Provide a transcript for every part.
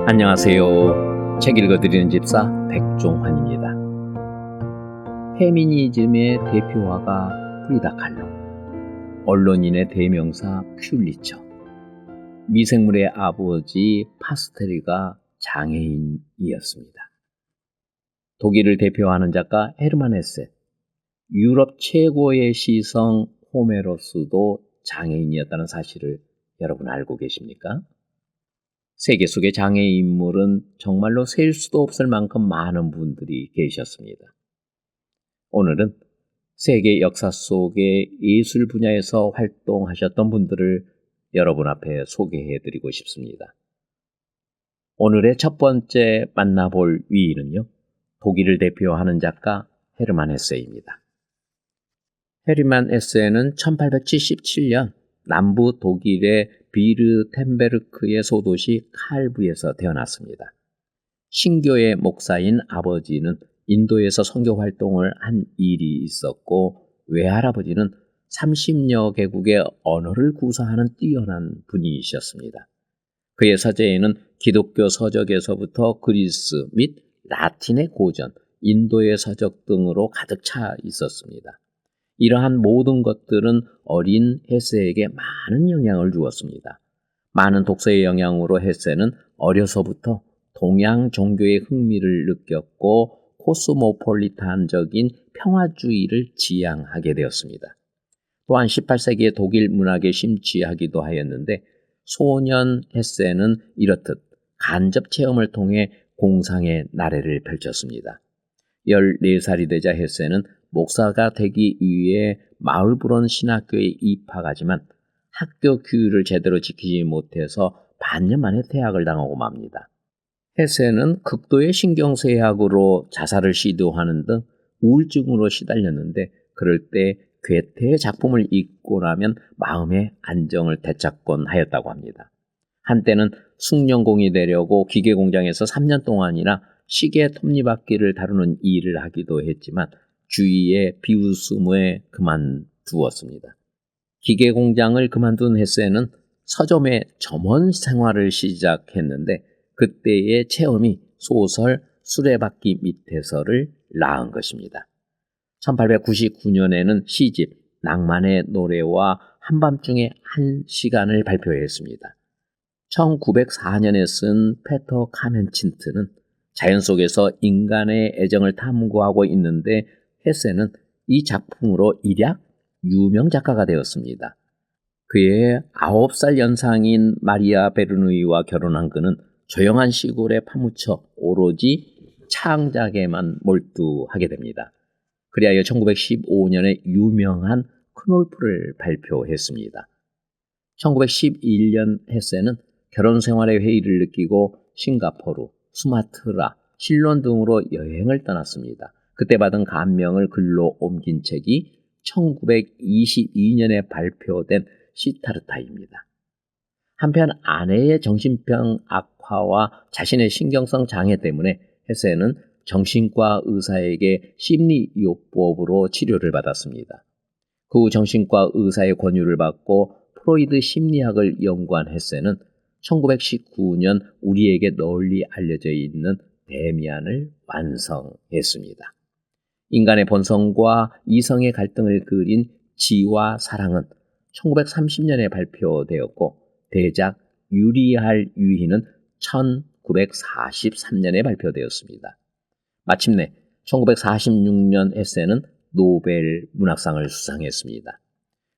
안녕하세요. 책 읽어드리는 집사 백종환입니다. 페미니즘의 대표화가 프리다 칼로, 언론인의 대명사 퓰리처, 미생물의 아버지 파스테리가 장애인이었습니다. 독일을 대표하는 작가 헤르만 헤세, 유럽 최고의 시성 호메로스도 장애인이었다는 사실을 여러분 알고 계십니까? 세계 속의 장애 인물은 정말로 셀 수도 없을 만큼 많은 분들이 계셨습니다. 오늘은 세계 역사 속의 예술 분야에서 활동하셨던 분들을 여러분 앞에 소개해드리고 싶습니다. 오늘의 첫 번째 만나볼 위인은요, 독일을 대표하는 작가 헤르만 헤세입니다. 헤르만 헤세는 1877년 남부 독일의 비르텐베르크의 소도시 칼부에서 태어났습니다. 신교의 목사인 아버지는 인도에서 선교 활동을 한 일이 있었고, 외할아버지는 30여 개국의 언어를 구사하는 뛰어난 분이셨습니다. 그의 서재에는 기독교 서적에서부터 그리스 및 라틴의 고전, 인도의 서적 등으로 가득 차 있었습니다. 이러한 모든 것들은 어린 헤세에게 많은 영향을 주었습니다. 많은 독서의 영향으로 헤세는 어려서부터 동양 종교의 흥미를 느꼈고 코스모폴리탄적인 평화주의를 지향하게 되었습니다. 또한 18세기의 독일 문학에 심취하기도 하였는데, 소년 헤세는 이렇듯 간접 체험을 통해 공상의 나래를 펼쳤습니다. 14살이 되자 헤세는 목사가 되기 위해 마울브론 신학교에 입학하지만 학교 규율을 제대로 지키지 못해서 반년 만에 퇴학을 당하고 맙니다. 헤세는 극도의 신경쇠약으로 자살을 시도하는 등 우울증으로 시달렸는데, 그럴 때 괴테의 작품을 읽고 나면 마음의 안정을 되찾곤 하였다고 합니다. 한때는 숭늉공이 되려고 기계공장에서 3년 동안이나 시계 톱니바퀴를 다루는 일을 하기도 했지만 주위의 비웃음에 그만두었습니다. 기계공장을 그만둔 헤세는 서점의 점원 생활을 시작했는데, 그때의 체험이 소설 수레바퀴 밑에서를 낳은 것입니다. 1899년에는 시집 낭만의 노래와 한밤중에 한 시간을 발표했습니다. 1904년에 쓴 페터 카멘친트는 자연 속에서 인간의 애정을 탐구하고 있는데, 헤세는 이 작품으로 일약 유명 작가가 되었습니다. 그의 9살 연상인 마리아 베르누이와 결혼한 그는 조용한 시골에 파묻혀 오로지 창작에만 몰두하게 됩니다. 그리하여 1915년에 유명한 크놀프를 발표했습니다. 1911년 헤세는 결혼 생활의 회의를 느끼고 싱가포르, 수마트라, 실론 등으로 여행을 떠났습니다. 그때 받은 감명을 글로 옮긴 책이 1922년에 발표된 시타르타입니다. 한편 아내의 정신병 악화와 자신의 신경성 장애 때문에 헤세는 정신과 의사에게 심리요법으로 치료를 받았습니다. 그 후 정신과 의사의 권유를 받고 프로이드 심리학을 연구한 헤세는 1919년 우리에게 널리 알려져 있는 데미안을 완성했습니다. 인간의 본성과 이성의 갈등을 그린 지와 사랑은 1930년에 발표되었고, 대작 유리할 유희는 1943년에 발표되었습니다. 마침내 1946년 헤세는 노벨 문학상을 수상했습니다.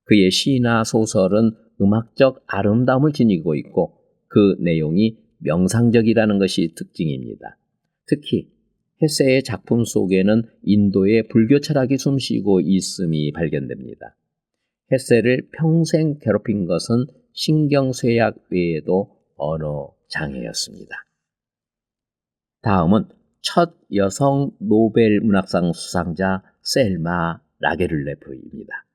그의 시나 소설은 음악적 아름다움을 지니고 있고, 그 내용이 명상적이라는 것이 특징입니다. 특히 헤세의 작품 속에는 인도의 불교 철학이 숨쉬고 있음이 발견됩니다. 헤세를 평생 괴롭힌 것은 신경쇠약 외에도 언어 장애였습니다. 다음은 첫 여성 노벨 문학상 수상자 셀마 라게를레프입니다.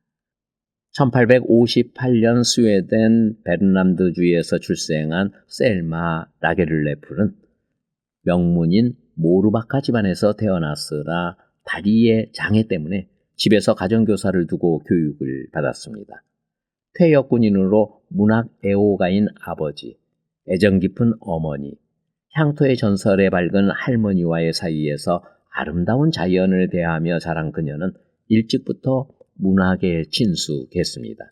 1858년 스웨덴 베르남드주에서 출생한 셀마 라게를레프는 명문인 모르바카 집안에서 태어났으나 다리의 장애 때문에 집에서 가정교사를 두고 교육을 받았습니다. 퇴역 군인으로 문학 애호가인 아버지, 애정 깊은 어머니, 향토의 전설에 밝은 할머니와의 사이에서 아름다운 자연을 대하며 자란 그녀는 일찍부터 문학에 친숙했습니다.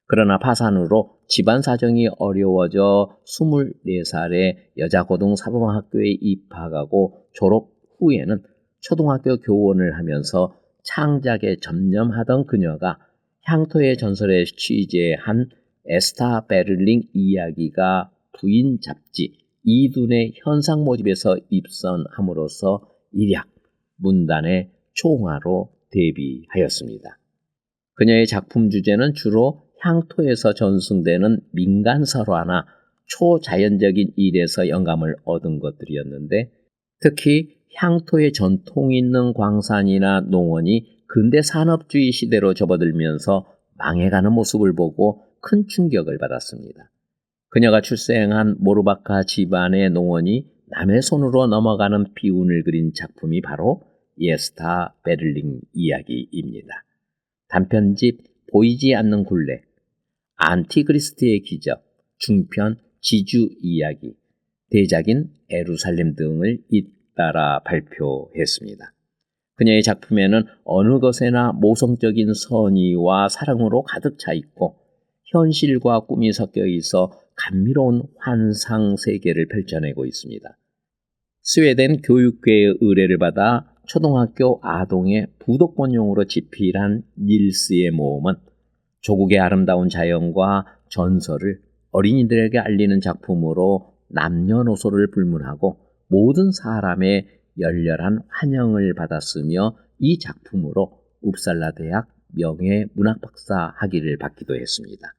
그러나 파산으로 집안 사정이 어려워져 24살에 여자고등사범학교에 입학하고 졸업 후에는 초등학교 교원을 하면서 창작에 전념하던 그녀가 향토의 전설에 취재한 에스타 베를링 이야기가 부인 잡지 이둔의 현상 모집에서 입선함으로써 일약 문단의 총화로 데뷔하였습니다. 그녀의 작품 주제는 주로 향토에서 전승되는 민간설화나 초자연적인 일에서 영감을 얻은 것들이었는데, 특히 향토의 전통 있는 광산이나 농원이 근대 산업주의 시대로 접어들면서 망해가는 모습을 보고 큰 충격을 받았습니다. 그녀가 출생한 모르바카 집안의 농원이 남의 손으로 넘어가는 비운을 그린 작품이 바로 에스타 베를링 이야기입니다. 단편집 보이지 않는 굴레, 안티그리스트의 기적, 중편 지주 이야기, 대작인 에루살렘 등을 잇따라 발표했습니다. 그녀의 작품에는 어느 것에나 모성적인 선의와 사랑으로 가득 차 있고 현실과 꿈이 섞여 있어 감미로운 환상 세계를 펼쳐내고 있습니다. 스웨덴 교육계의 의뢰를 받아 초등학교 아동의 부독본용으로 집필한 닐스의 모험은 조국의 아름다운 자연과 전설을 어린이들에게 알리는 작품으로 남녀노소를 불문하고 모든 사람의 열렬한 환영을 받았으며 이 작품으로 웁살라 대학 명예문학박사 학위를 받기도 했습니다.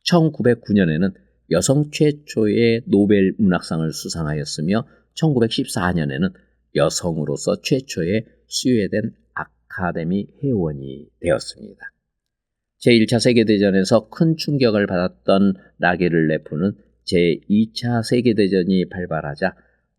1909년에는 여성 최초의 노벨 문학상을 수상하였으며 1914년에는 여성으로서 최초의 스웨덴 아카데미 회원이 되었습니다. 제1차 세계대전에서 큰 충격을 받았던 라게를레프는 제2차 세계대전이 발발하자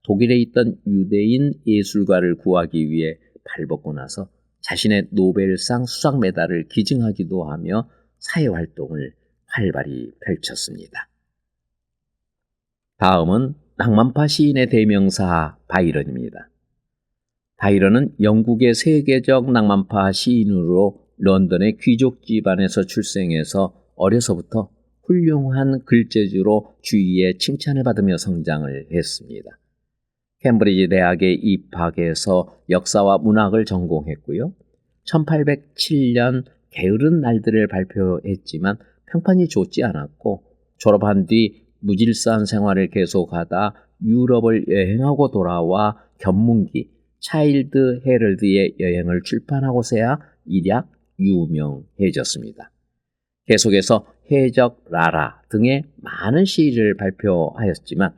독일에 있던 유대인 예술가를 구하기 위해 발벗고 나서 자신의 노벨상 수상 메달을 기증하기도 하며 사회활동을 활발히 펼쳤습니다. 다음은 낭만파 시인의 대명사 바이런입니다. 바이런은 영국의 세계적 낭만파 시인으로 런던의 귀족 집안에서 출생해서 어려서부터 훌륭한 글재주로 주위의 칭찬을 받으며 성장을 했습니다. 캠브리지 대학에 입학해서 역사와 문학을 전공했고요. 1807년 게으른 날들을 발표했지만 평판이 좋지 않았고 졸업한 뒤 무질서한 생활을 계속하다 유럽을 여행하고 돌아와 견문기 차일드 헤럴드의 여행을 출판하고서야 일약 유명해졌습니다. 계속해서 해적 라라 등의 많은 시를 발표하였지만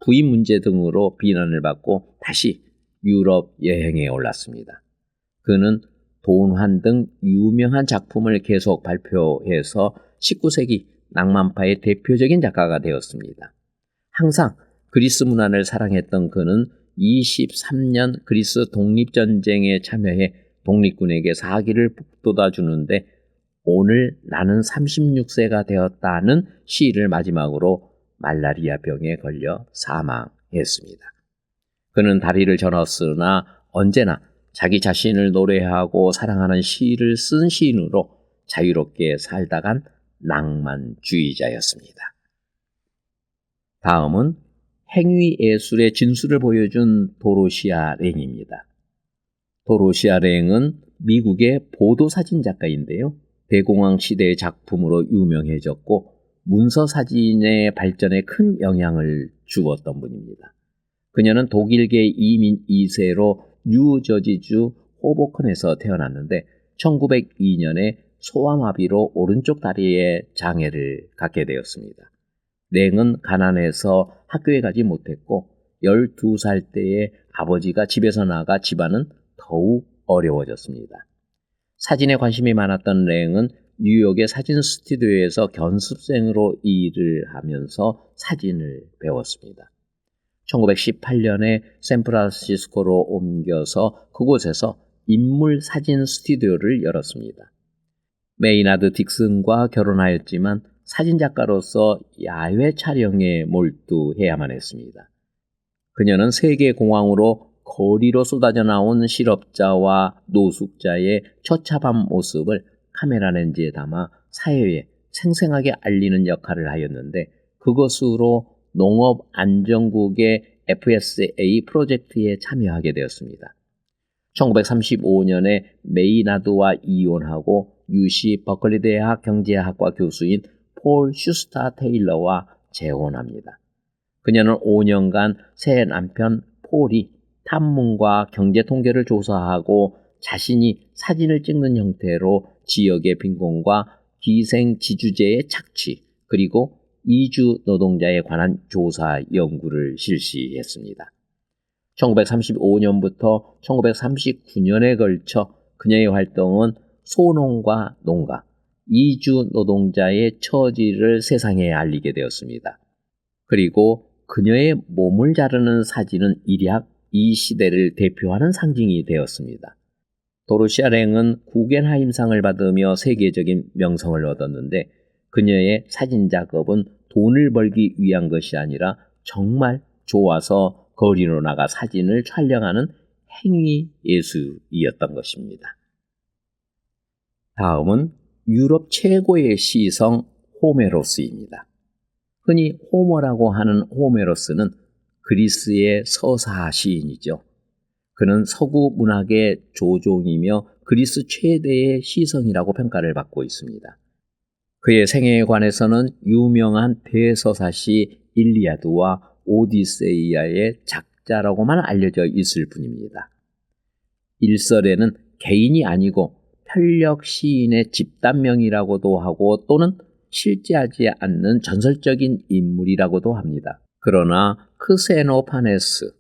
부인 문제 등으로 비난을 받고 다시 유럽 여행에 올랐습니다. 그는 돈환 등 유명한 작품을 계속 발표해서 19세기 낭만파의 대표적인 작가가 되었습니다. 항상 그리스 문화를 사랑했던 그는 23년 그리스 독립전쟁에 참여해 독립군에게 사기를 북돋아 주는데 오늘 나는 36세가 되었다는 시를 마지막으로 말라리아 병에 걸려 사망했습니다. 그는 다리를 저었으나 언제나 자기 자신을 노래하고 사랑하는 시를 쓴 시인으로 자유롭게 살다간 낭만주의자였습니다. 다음은 행위 예술의 진수를 보여준 도로시아 랭입니다. 도로시아 랭은 미국의 보도사진 작가인데요. 대공황 시대의 작품으로 유명해졌고 문서 사진의 발전에 큰 영향을 주었던 분입니다. 그녀는 독일계 이민 2세로 뉴저지주 호보컨에서 태어났는데 1902년에 소아마비로 오른쪽 다리에 장애를 갖게 되었습니다. 랭은 가난해서 학교에 가지 못했고 12살 때에 아버지가 집에서 나가 집안은 더욱 어려워졌습니다. 사진에 관심이 많았던 랭은 뉴욕의 사진 스튜디오에서 견습생으로 일을 하면서 사진을 배웠습니다. 1918년에 샌프란시스코로 옮겨서 그곳에서 인물 사진 스튜디오를 열었습니다. 메이나드 딕슨과 결혼하였지만 사진작가로서 야외 촬영에 몰두해야만 했습니다. 그녀는 세계 공황으로 거리로 쏟아져 나온 실업자와 노숙자의 처참한 모습을 카메라 렌즈에 담아 사회에 생생하게 알리는 역할을 하였는데, 그것으로 농업안전국의 FSA 프로젝트에 참여하게 되었습니다. 1935년에 메이나드와 이혼하고 UC 버클리 대학 경제학과 교수인 폴 슈스타 테일러와 재혼합니다. 그녀는 5년간 새 남편 폴이 탐문과 경제 통계를 조사하고 자신이 사진을 찍는 형태로 지역의 빈곤과 기생지주제의 착취, 그리고 이주 노동자에 관한 조사 연구를 실시했습니다. 1935년부터 1939년에 걸쳐 그녀의 활동은 소농과 농가, 이주 노동자의 처지를 세상에 알리게 되었습니다. 그리고 그녀의 몸을 자르는 사진은 일약 이 시대를 대표하는 상징이 되었습니다. 도로시아 랭은 구겐하임상을 받으며 세계적인 명성을 얻었는데, 그녀의 사진 작업은 돈을 벌기 위한 것이 아니라 정말 좋아서 거리로 나가 사진을 촬영하는 행위 예술이었던 것입니다. 다음은 유럽 최고의 시성 호메로스입니다. 흔히 호머라고 하는 호메로스는 그리스의 서사 시인이죠. 그는 서구 문학의 조종이며 그리스 최대의 시성이라고 평가를 받고 있습니다. 그의 생애에 관해서는 유명한 대서사시 일리아드와 오디세이아의 작자라고만 알려져 있을 뿐입니다. 일설에는 개인이 아니고 편력 시인의 집단명이라고도 하고, 또는 실제하지 않는 전설적인 인물이라고도 합니다. 그러나 크세노파네스,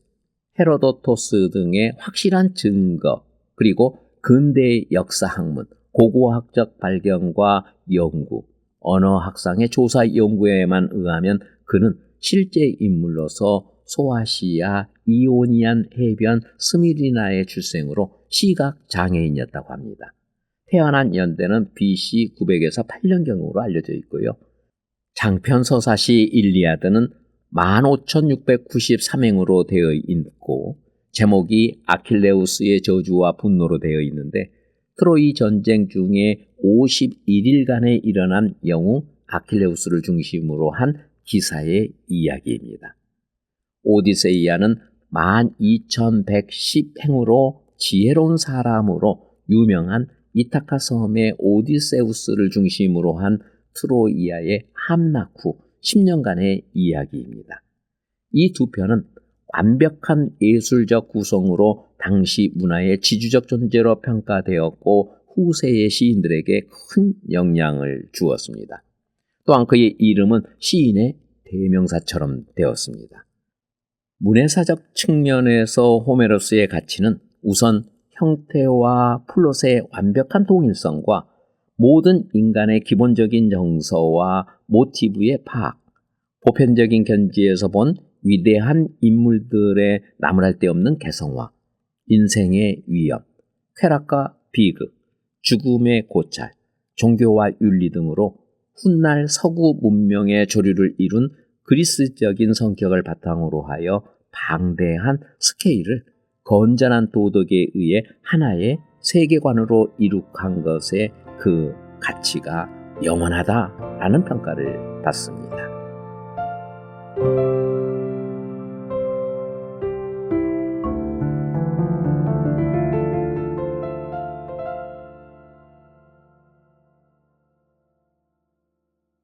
헤로도토스 등의 확실한 증거, 그리고 근대의 역사학문, 고고학적 발견과 연구, 언어학상의 조사 연구에만 의하면 그는 실제 인물로서 소아시아 이오니안 해변 스미리나의 출생으로 시각 장애인이었다고 합니다. 태어난 연대는 BC 900에서 8년경으로 알려져 있고요. 장편 서사시 일리아드는 15,693행으로 되어 있고, 제목이 아킬레우스의 저주와 분노로 되어 있는데, 트로이 전쟁 중에 51일간에 일어난 영웅 아킬레우스를 중심으로 한 기사의 이야기입니다. 오디세이아는 12,110행으로 지혜로운 사람으로 유명한 이타카 섬의 오디세우스를 중심으로 한 트로이아의 함락 후 10년간의 이야기입니다. 이 두 편은 완벽한 예술적 구성으로 당시 문화의 지주적 존재로 평가되었고, 후세의 시인들에게 큰 영향을 주었습니다. 또한 그의 이름은 시인의 대명사처럼 되었습니다. 문해사적 측면에서 호메로스의 가치는 우선 형태와 플롯의 완벽한 동일성과 모든 인간의 기본적인 정서와 모티브의 파악, 보편적인 견지에서 본 위대한 인물들의 나무랄 데 없는 개성화, 인생의 위험, 쾌락과 비극, 죽음의 고찰, 종교와 윤리 등으로 훗날 서구 문명의 조류를 이룬 그리스적인 성격을 바탕으로 하여 방대한 스케일을 건전한 도덕에 의해 하나의 세계관으로 이룩한 것에 그 가치가 영원하다라는 평가를 받습니다.